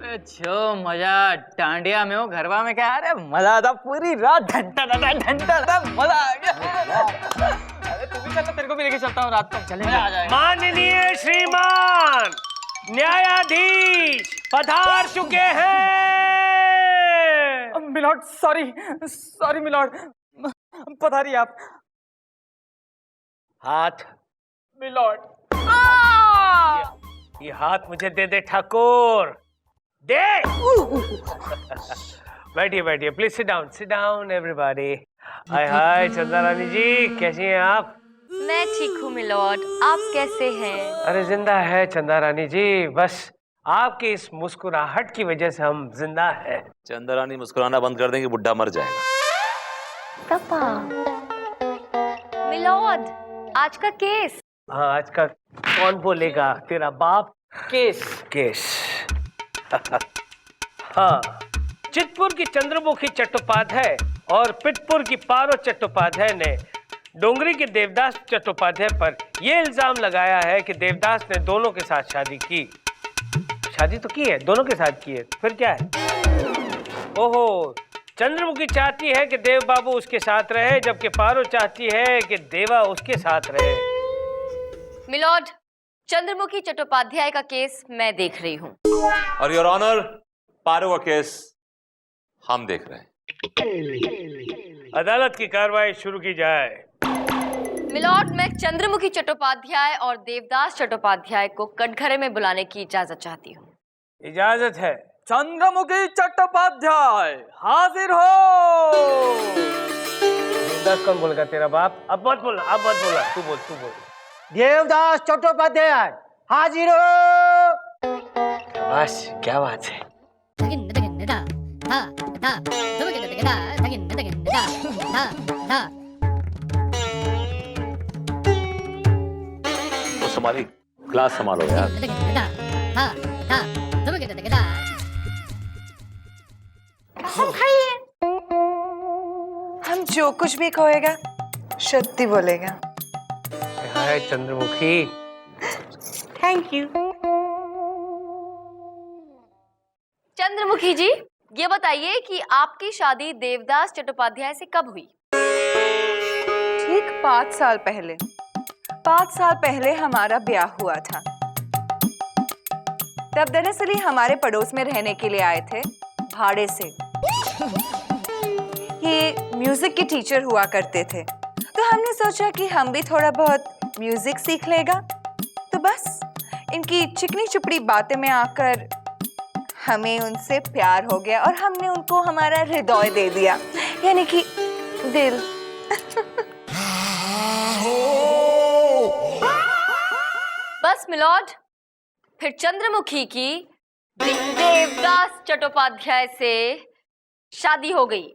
जो मजा डांडिया में हो गरबा में क्या, अरे मजा था पूरी रात, घंटा था मजा आ गया। अरे तू भी चल, तेरे को भी लेके चलता हूँ रात को, चलेंगे। आ जाएगा। माननीय श्रीमान न्यायाधीश पधार चुके हैं। मिलॉर्ड सॉरी मिलॉर्ड, पधारिए आप। हाथ मिलॉर्ड। ये हाथ मुझे दे दे ठाकुर, दे। बैठिए बैठिए, प्लीज सिट डाउन एवरीबॉडी। हाय हाय चंदा रानी जी, कैसी हैं आप? मैं ठीक हूँ मिलॉर्ड, आप कैसे हैं? अरे जिंदा है चंदा रानी जी, बस आपकी इस मुस्कुराहट की वजह से हम जिंदा हैं। चंदा रानी मुस्कुराना बंद कर देंगे, बुढ़ा मर जाएगा। पापा। मिलॉर्ड, आज का केस। हाँ, आज का कौन बोलेगा, तेरा बाप। केस हाँ, चितपुर की चंद्रमुखी चट्टोपाध्याय और पिटपुर की पारो चट्टोपाध्याय ने डोंगरी के देवदास चट्टोपाध्याय पर यह इल्जाम लगाया है कि देवदास ने दोनों के साथ शादी की। शादी तो की है, दोनों के साथ की है, फिर क्या है? ओहो, चंद्रमुखी चाहती है कि देव बाबू उसके साथ रहे, जबकि पारो चाहती है कि देवा उसके साथ रहे। मिलॉर्ड, चंद्रमुखी चट्टोपाध्याय का केस मैं देख रही हूँ। और योर ऑनर, पारो का केस हम देख रहे हैं। अदालत की कार्रवाई शुरू की जाए। मिलॉर्ड, मैं चंद्रमुखी चट्टोपाध्याय और देवदास चट्टोपाध्याय को कटघरे में बुलाने की इजाजत चाहती हूँ। इजाजत है। चंद्रमुखी चट्टोपाध्याय हाजिर हो। देवदास कौन बोलेगा, तेरा बाप? अब मत बोला, तू बोल। देवदास चट्टोपाध्याय हाजिर हो। बस क्या बात है। तो संभाली, क्लास संभालो यार। हम जो कुछ भी कहेगा सत्य बोलेगा। Hi Chandramukhi. Thank you. Chandramukhi ji, ये बताइए कि आपकी शादी देवदास चट्टोपाध्याय से कब हुई? ठीक 5 साल पहले। 5 साल पहले हमारा ब्याह हुआ था। तब दरअसल ही हमारे पड़ोस में रहने के लिए आए थे भाड़े से। ये म्यूजिक के टीचर हुआ करते थे, तो हमने सोचा कि हम भी थोड़ा बहुत म्यूजिक सीख लेगा। तो बस इनकी चिकनी चुपड़ी बातें में आकर हमें उनसे प्यार हो गया और हमने उनको हमारा हृदय दे दिया, यानी कि दिल। बस मिलॉर्ड, फिर चंद्रमुखी की देवदास चट्टोपाध्याय से शादी हो गई।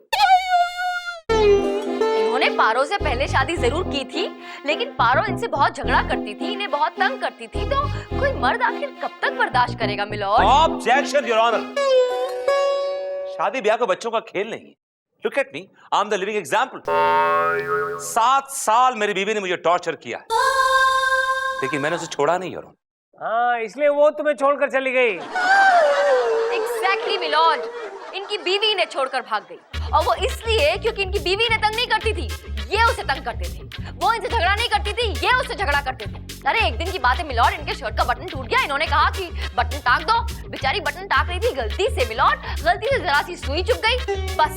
इन्होंने पारो से पहले शादी जरूर की थी, लेकिन पारो इनसे बहुत झगड़ा करती थी, इन्हें बहुत तंग करती थी। तो कोई मर्द आखिर कब तक बर्दाश्त करेगा मिलॉर्ड? Objection your honour. शादी ब्याह को बच्चों का खेल नहीं है। Look at me, I am the living example. 7 साल मेरी बीवी ने मुझे टॉर्चर किया है, लेकिन मैंने उसे छोड़ा नहीं योर ऑनर। हाँ, इसलिए वो तुम्हें छोड़कर चली गई। एग्जैक्टली मिलॉर्ड, इनकी बीवी इन्हें छोड़कर भाग गई, और वो इसलिए क्योंकि इनकी बीवी इन्हें तंग नहीं करती थी, ये उसे तंग करते थे। वो इनसे झगड़ा नहीं करती थी, ये उससे झगड़ा करते थे। अरे एक दिन की बात है मिलॉर्ड, इनके शर्ट का बटन टूट गया। इन्होंने कहा कि बटन टाक दो। बेचारी बटन टाक रही थी गलती से मिलॉर्ड, गलती से जरा सी सुई चुभ गई। बस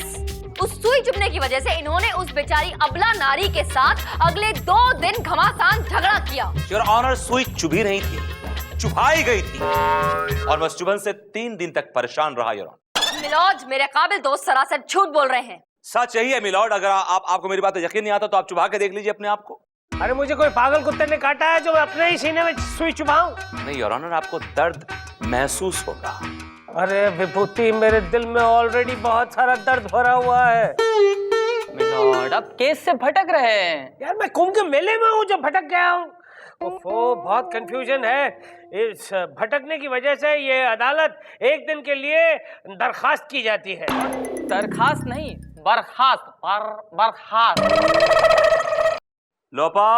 उस सुई चुभने की वजह से इन्होंने उस बेचारी अबला नारी के साथ अगले 2 दिन घमासान झगड़ा किया। योर ऑनर, सुई चुभी नहीं थी, चुभाई गई थी, और मैं चुभन से 3 दिन तक परेशान रहा योर ऑनर। मिलॉर्ड, मेरे काबिल दोस्त सरासर झूठ बोल रहे हैं। सच यही है मिलॉर्ड। अगर आपको मेरी बात पर यकीन नहीं आता तो आप चुभा के देख लीजिए अपने आप को। अरे मुझे कोई पागल कुत्ते ने काटा है जो अपने ही सीने में सुई चुभाऊं? नहीं योर ऑनर, आपको दर्द महसूस होगा। अरे विभूति, मेरे दिल में ऑलरेडी बहुत सारा दर्द भरा हुआ है। मिलॉर्ड, आप केस से भटक रहे हैं। यार मैं कुंभ के मेले में हूँ जो भटक गया हूँ। ओफो, बहुत कंफ्यूजन है। इस भटकने की वजह से ये अदालत एक दिन के लिए दरखास्त की जाती है। दरखास्त नहीं, बर्खास्त। बर्खास्त। लोपा,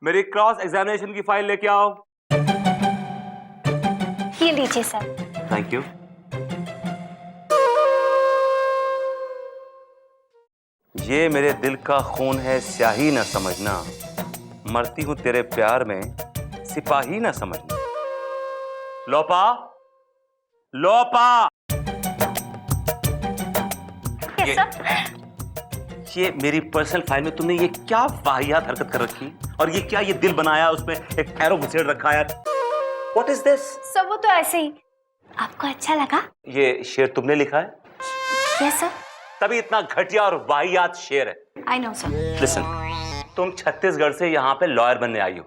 मेरी क्रॉस एग्जामिनेशन की फाइल लेके आओ। ये लीजिए सर। Thank you. ये मेरे दिल का खून है, स्याही ना समझना, मरती हूं तेरे प्यार में, सिपाही ना समझना। लोपा, लोपा। ये मेरी पर्सनल फाइल में तुमने ये क्या वाहियात हरकत कर रखी, और ये क्या, ये दिल बनाया, उसमें एक एरो घुसेड़ रखा है। What is this? सब वो तो ऐसे ही। आपको अच्छा लगा? ये शेर तुमने लिखा है? Yes sir. तभी इतना घटिया और वाहियात शेर है। I know sir. लिसन, तुम छत्तीसगढ़ से यहाँ पे लॉयर बनने आई हो,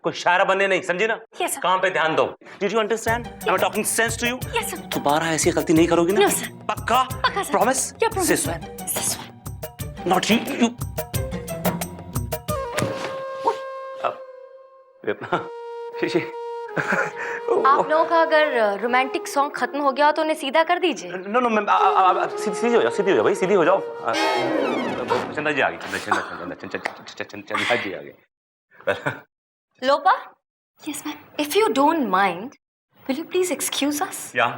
कोई शायरा बनने नहीं, समझी ना? Yes, sir. काम पे ध्यान दो। Did you understand? Am I talking sense to you? Yes, sir. दोबारा ऐसी गलती नहीं करोगी ना? No, sir. पक्का? पक्का, sir. Promise? Yeah, promise. Say so. This one. Not you. आप लोगों का अगर रोमांटिक सॉन्ग खत्म हो गया तो उन्हें सीधा कर दीजिए। नो नो मैम, सीधी हो जाओ, सीधी हो जाओ भाई, सीधी हो जाओ। चंदा जी आ गई, चंदा जी आ गई। लोपा? Yes, ma'am. If you don't mind, will you please excuse us? Yeah,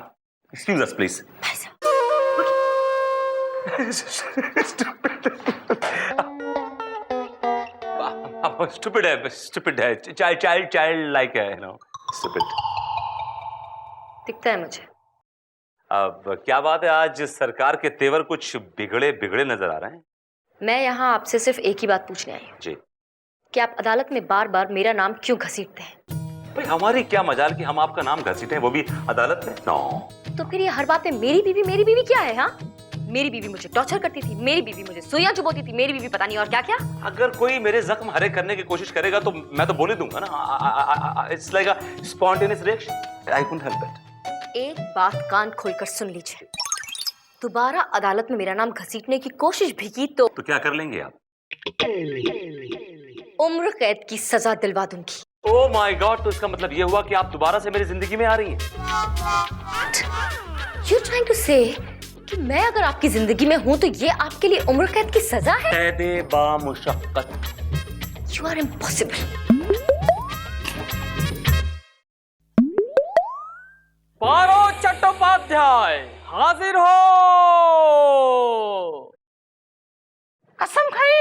excuse us please. Bye, sir. Stupid है, child like है, you know, stupid. दिखता है मुझे। अब क्या बात है, आज सरकार के तेवर कुछ बिगड़े बिगड़े नजर आ रहे हैं। मैं यहाँ आपसे सिर्फ एक ही बात पूछने आई हूँ जी। कि आप अदालत में बार बार मेरा नाम क्यों घसीटते हैं? भाई हमारी क्या मजाल कि हम आपका नाम घसीटे, वो भी अदालत में? नो। तो फिर ये हर बात में मेरी बीवी क्या है? हाँ, मेरी बीवी मुझे टॉर्चर करती थी, मेरी बीवी मुझे सुइयां चुभोती थी, मेरी बीवी पता नहीं और क्या क्या। अगर कोई मेरे जख्म हरे करने की कोशिश करेगा तो मैं तो बोल ही दूंगा ना। It's like a spontaneous reaction, I couldn't help it. एक बात कान खोलकर सुन लीजिए, दोबारा अदालत में मेरा नाम घसीटने की कोशिश भी की तो क्या कर लेंगे आप? उम्र कैद की सजा दिलवा दूंगी। ओह माय गॉड, तो इसका मतलब ये हुआ कि आप दोबारा से मेरी जिंदगी में आ रही हैं? You're trying to say कि मैं अगर आपकी जिंदगी में हूं तो ये आपके लिए उम्र कैद की सजा है? कैदे बामुशक्कत। You are impossible. पारो चट्टोपाध्याय हाजिर हो। कसम खाई?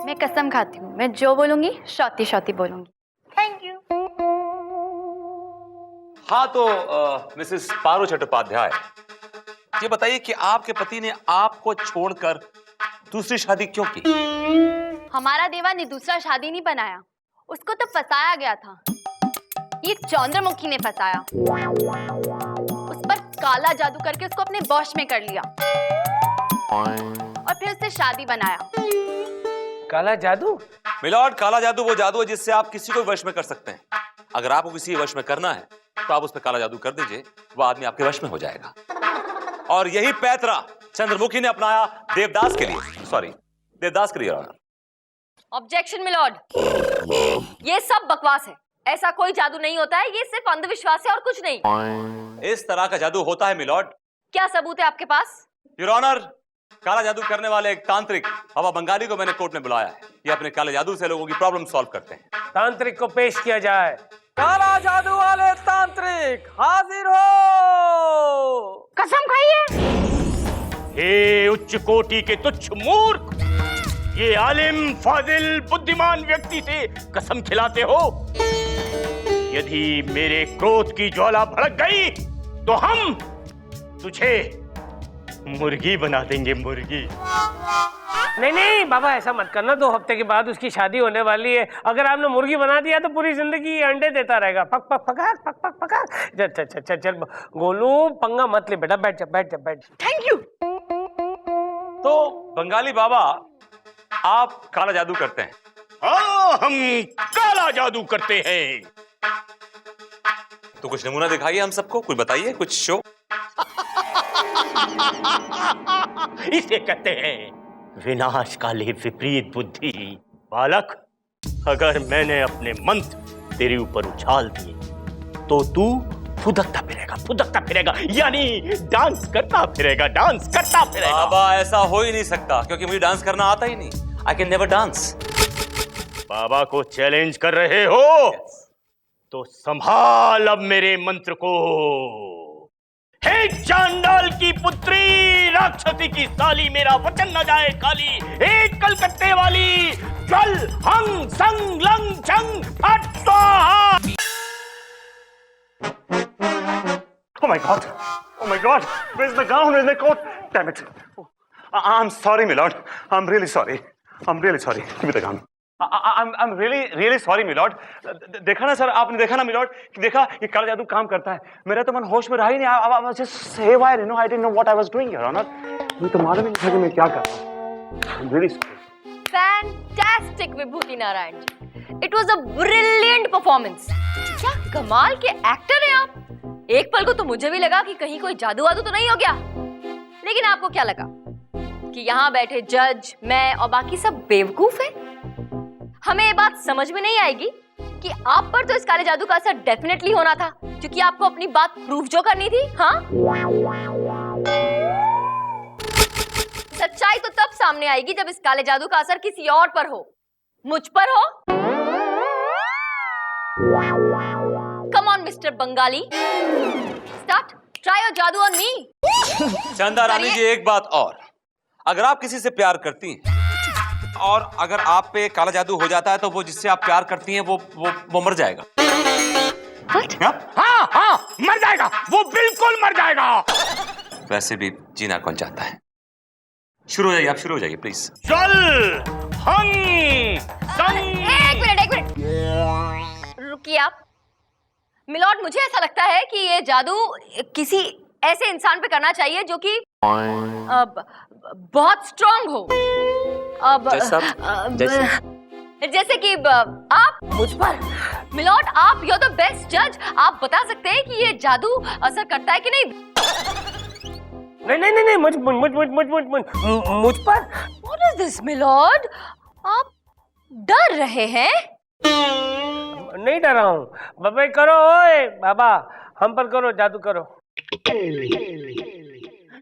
मैं कसम खाती हूँ, मैं जो बोलूंगी शौती शौती बोलूंगी। Thank you. हाँ तो मिसेस पारो चट्टोपाध्याय, ये बताइए कि आपके पति ने आपको छोड़कर दूसरी शादी क्यों की? हमारा देवा ने दूसरा शादी नहीं बनाया, उसको तो फंसाया गया था। ये चंद्रमुखी ने फंसाया, उस पर काला जादू करके उसको अपने वश में कर लिया और फिर उससे शादी बनाया। काला जादू? मिलॉर्ड, काला जादू वो जादू है जिससे आप किसी को वश में कर सकते हैं। अगर आपको किसी वश में करना है तो आप उस पर काला जादू कर दीजिए, वो आदमी आपके वश में हो जाएगा। और यही पैतरा चंद्रमुखी ने अपनाया देवदास के लिए, सॉरी देवदास के लिए। ऑब्जेक्शन मिलॉर्ड, ये सब बकवास है, ऐसा कोई जादू नहीं होता है, ये सिर्फ अंधविश्वास है और कुछ नहीं। इस तरह का जादू होता है मिलॉर्ड। क्या सबूत है आपके पास? योर ऑनर, काला जादू करने वाले एक तांत्रिक बाबा बंगाली को मैंने कोर्ट में बुलाया है। ये अपने काले जादू से लोगों की प्रॉब्लम सॉल्व करते हैं। तांत्रिक को पेश किया जाए। काला जादू वाले तांत्रिक हाजिर हो। कसम खाइए। हे उच्च कोटि के तुच्छ मूर्ख, ये आलिम फाजिल बुद्धिमान व्यक्ति से कसम खिलाते हो? यदि मेरे क्रोध की ज्वाला भड़क गई तो हम तुझे मुर्गी बना देंगे, मुर्गी। नहीं नहीं बाबा, ऐसा मत करना, 2 हफ्ते के बाद उसकी शादी होने वाली है। अगर आपने मुर्गी बना दिया तो पूरी जिंदगी अंडे देता रहेगा। पक पक पकाक, पक पक पकाक। चल चल चल चल चल गोलू, पंगा मत ले बेटा, बैठ जा बैठ जा बैठ जा। Thank you. तो बंगाली बाबा, आप काला जादू करते हैं? हाँ, हम काला जादू करते हैं। तो कुछ नमूना दिखाइए हम सबको, कुछ बताइए, कुछ शो। इसे कहते हैं विनाशकाले विपरीत बुद्धि। बालक, अगर मैंने अपने मंत्र तेरे ऊपर उछाल दिए तो तू फुदकता फिरेगा, यानी डांस करता फिरेगा। बाबा ऐसा हो ही नहीं सकता, क्योंकि मुझे डांस करना आता ही नहीं। I can never dance. बाबा को चैलेंज कर रहे हो? तो संभाल अब मेरे मंत्र को। हे चांडाल की पुत्री, राक्षसी की साली, मेरा वचन न जाए खाली। एक कलकत्ते वाली, ज्वल हंग संग लंग छंग फट स्वाहा। Oh my God! Oh my God! Where's the gown? Where's the coat? Damn it! I'm sorry, my lord. I'm really sorry. I'm really sorry. Give me the gown. I'm really sorry, my lord. देखा ना sir, आपने देखा ना my lord, कि देखा ये काला जादू काम करता है। मेरा तो मन होश में रहा ही नहीं। I was just haywire, you know. I didn't know what I was doing, Your Honor. मुझे तो मालूम ही नहीं था कि मैं क्या कर रहा हूँ। I'm really sorry. Fantastic, Vibhuti Narayan ji. It was a brilliant performance. क्या कमाल के एक्टर हैं आप। एक पल को तो मुझे भी लगा कि कहीं कोई जादू वादू तो नहीं हो गया। लेकिन आपको क्या लगा कि यहाँ बैठे जज, मैं और बाकी सब बेवकूफ हैं? हमें ये बात समझ में नहीं आएगी कि आप पर तो इस काले जादू का असर डेफिनेटली होना था, क्योंकि आपको अपनी बात प्रूफ जो करनी थी। हाँ, सच्चाई तो तब सामने आएगी जब इस काले जादू का असर किसी और पर हो, मुझ पर हो। Come on mister Bengali, start, try your जादू ऑन मी। चंदा रानी जी, एक बात और, अगर आप किसी से प्यार करती हैं और अगर आप पे काला जादू हो जाता है तो वो जिससे आप प्यार करती हैं वो मर जाएगा। हाँ, मर जाएगा, वो बिल्कुल मर जाएगा। वैसे भी जीना कौन चाहता है। शुरू हो जाइए, आप शुरू हो जाइए प्लीज। चल हंग संग। एक मिनट रुकिए आप। मिलॉर्ड, मुझे ऐसा लगता है कि ये जादू किसी ऐसे इंसान पे करना चाहिए जो कि बहुत स्ट्रांग हो। जैसे कि आप मुझ पर। मिलॉर्ड, आप यू आर द बेस्ट जज। आप बता सकते हैं कि ये जादू असर करता है कि नहीं? नहीं, मुझ पर। What is this, milord? आप डर रहे हैं? नहीं डरा हूँ। बाबा करो, ओए बाबा, हम पर करो, जादू करो।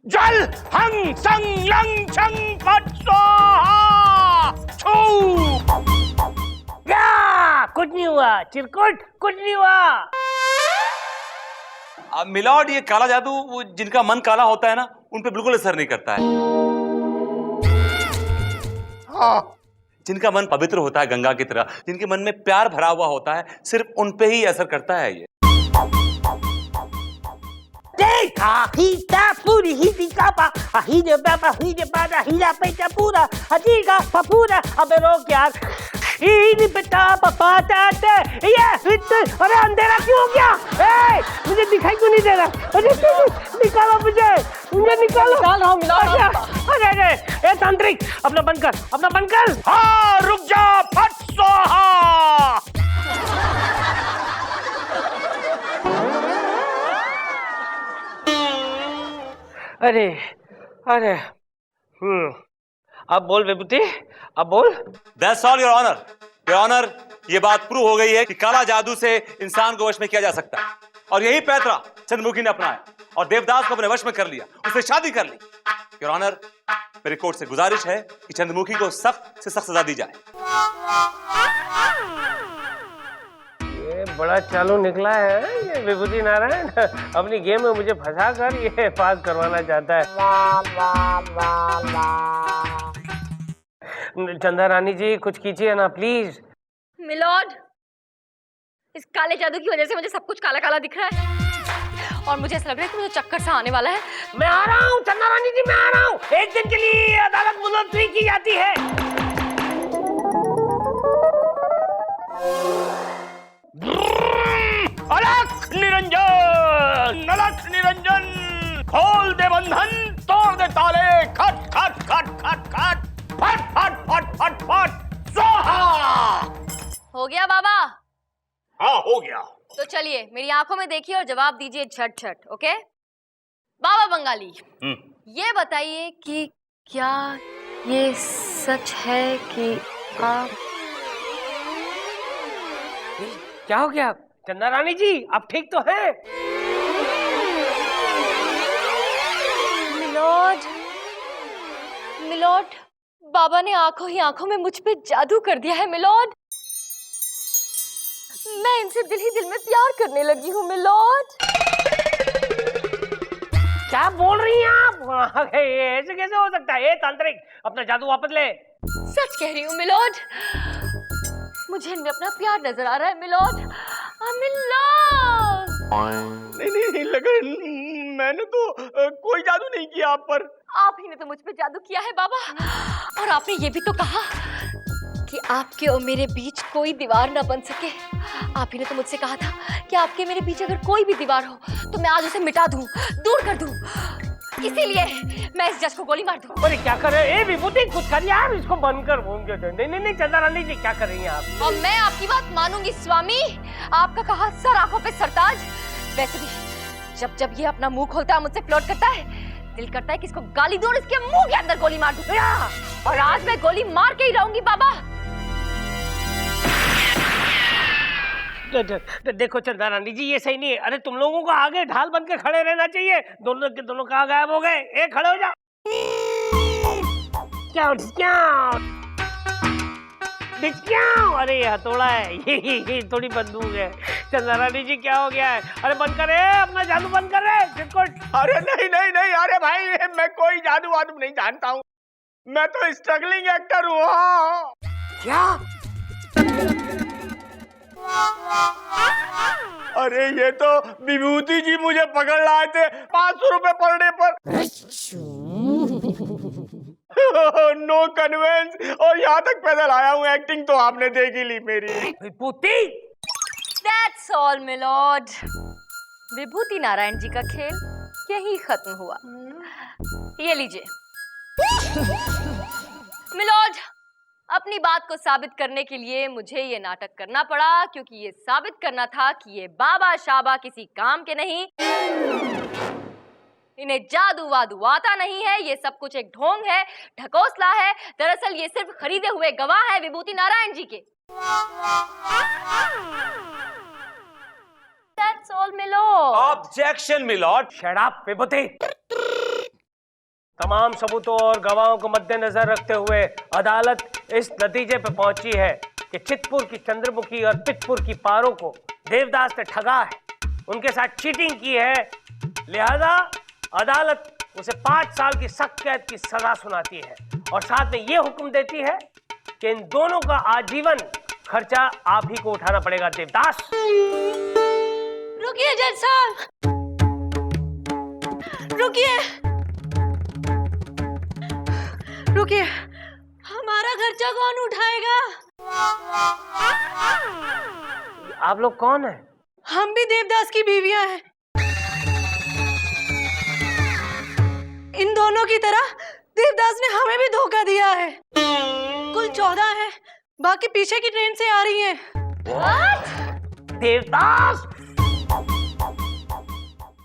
जल हंग संग लंग छंग फट स्वाहा। छू। या कुछ नहीं हुआ, चिरकुट कुछ नहीं हुआ। मिलॉर्ड, ये काला जादू वो जिनका मन काला होता है ना, उन पे बिल्कुल असर नहीं करता है। हाँ। जिनका मन पवित्र होता है गंगा की तरह, जिनके मन में प्यार भरा हुआ होता है, सिर्फ उन पे ही असर करता है ये। अबे रोक यार। अरे अंधेरा क्यों हो गया? मुझे दिखाई क्यों नहीं दे रहा? अरे निकालो मुझे निकालो। निकाल रहा हूँ मिलॉर्ड। अरे तांत्रिक, अपना बंद कर। हाँ, रुक जा, फट स्वाहा। अरे अब बोल विभूति, अब बोल। That's all, Your Honor. Your Honor, ये बात प्रूव हो गई है कि काला जादू से इंसान को वश में किया जा सकता है, और यही पैतरा चंद्रमुखी ने अपनाया और देवदास को अपने वश में कर लिया, उससे शादी कर ली। Your Honor, मेरी कोर्ट से गुजारिश है कि चंद्रमुखी को सख्त से सख्त सजा दी जाए। ये बड़ा चालू निकला है ये विभूति नारायण। अपनी गेम में मुझे फंसा कर ये पास करवाना चाहता है। चंदा रानी जी, कुछ कीजिए ना प्लीज। मिलॉर्ड, इस काले जादू की वजह से मुझे सब कुछ काला काला दिख रहा है और मुझे ऐसा लग रहा है कि मुझे चक्कर सा आने वाला है। मैं आ रहा हूँ चंदा रानी जी, मैं आ रहा हूँ। एक दिन के लिए अदालत मुलतवी की जाती है। अलख निरंजन, खोल दे बंधन, तोड़ दे ताले, खट खट खट खट खट, फट फट फट फट फट स्वाहा। हो गया बाबा? हाँ, हो गया। तो चलिए मेरी आंखों में देखिए और जवाब दीजिए झट झट। ओके बाबा बंगाली, ये बताइए कि क्या ये सच है कि आप क्या हो गया चंदा रानी जी, आप ठीक तो हैं? मिलॉर्ड, बाबा ने आंखों ही आंखों में मुझ पे जादू कर दिया है मिलॉर्ड। मैं इनसे दिल ही दिल में प्यार करने लगी हूँ मिलॉर्ड। क्या बोल रही हैं आप? ऐसे कैसे हो सकता है? तांत्रिक, अपना जादू वापस ले। सच कह रही हूँ मिलोड, मुझे इनमें अपना प्यार नजर आ रहा है मिलोड। I'm in love। नहीं लगन, मैंने तो कोई जादू नहीं किया आप पर। आप ही ने तो मुझ पे जादू किया है बाबा, और आपने ये भी तो कहा कि आपके और मेरे बीच कोई दीवार ना बन सके। आप ही ने तो मुझसे कहा था कि आपके मेरे बीच अगर कोई भी दीवार हो तो मैं आज उसे मिटा दूं, दूर कर दूं। इसीलिए मैं इस जज को गोली मार दूं। अरे क्या कर रहे हैं? विभूति कुछ करिए आप, इसको बंद कर। नहीं चंदा रानी जी, क्या कर रही हैं आप? और मैं आपकी बात मानूंगी स्वामी, आपका कहा सर आंखों पे सरताज। वैसे भी जब ये अपना मुंह खोलता है, मुझसे फ्लर्ट करता है, दिल करता है कि इसको गाली दूं और इसके मुंह के अंदर गोली मार दूं। और आज मैं गोली मार के ही रहूंगी बाबा। देखो चंदा रानी जी, ये सही नहीं है। अरे तुम लोगों को आगे ढाल बन के खड़े रहना चाहिए। दोनों के दोनों कहाँ गायब हो गए? एक खड़े हो जाओ। अरे हथौड़ा है, ये थोड़ी बंदूक है। चंदा रानी जी क्या हो गया है? अरे बंद करे अपना जादू, बंद करे चिरकुट। अरे नहीं अरे भाई, मैं कोई जादू वादू नहीं जानता हूँ। मैं तो स्ट्रगलिंग एक्टर हूँ। क्या? अरे ये तो विभूति जी मुझे पकड़ लाए थे 500 रुपए पर डे पर। नो कन्वेंस, और यहाँ तक पैदल आया हूँ। एक्टिंग तो आपने देख ही ली मेरी। विभूति, That's all, मिलोड। विभूति नारायण जी का खेल यही खत्म हुआ। ये लीजिए मिलोड, अपनी बात को साबित करने के लिए मुझे ये नाटक करना पड़ा, क्योंकि ये साबित करना था कि ये बाबा शाबा किसी काम के नहीं, इन्हें जादू वादू आता नहीं है। ये सब कुछ एक ढोंग है, ढकोसला है। दरअसल ये सिर्फ खरीदे हुए गवाह है विभूति नारायण जी के। That's all, milord. Objection milord. Shut up Vibhuti. तमाम सबूतों और गवाहों को मद्देनजर रखते हुए अदालत इस नतीजे पर पहुंची है कि चितपुर की चंद्रमुखी और पितपुर की पारों को देवदास ने ठगा है, उनके साथ चीटिंग की है। लिहाजा अदालत उसे 5 साल की सख्त कैद की सजा सुनाती है और साथ में ये हुक्म देती है कि इन दोनों का आजीवन खर्चा आप ही को उठाना पड़ेगा। देवदास, रुकिए जज साहब, रुकिए, हमारा खर्चा कौन उठाएगा? आप लोग कौन हैं? हम भी देवदास की बीवियां हैं। इन दोनों की तरह देवदास ने हमें भी धोखा दिया है। कुल 14 है, बाकी पीछे की ट्रेन से आ रही हैं। देवदास,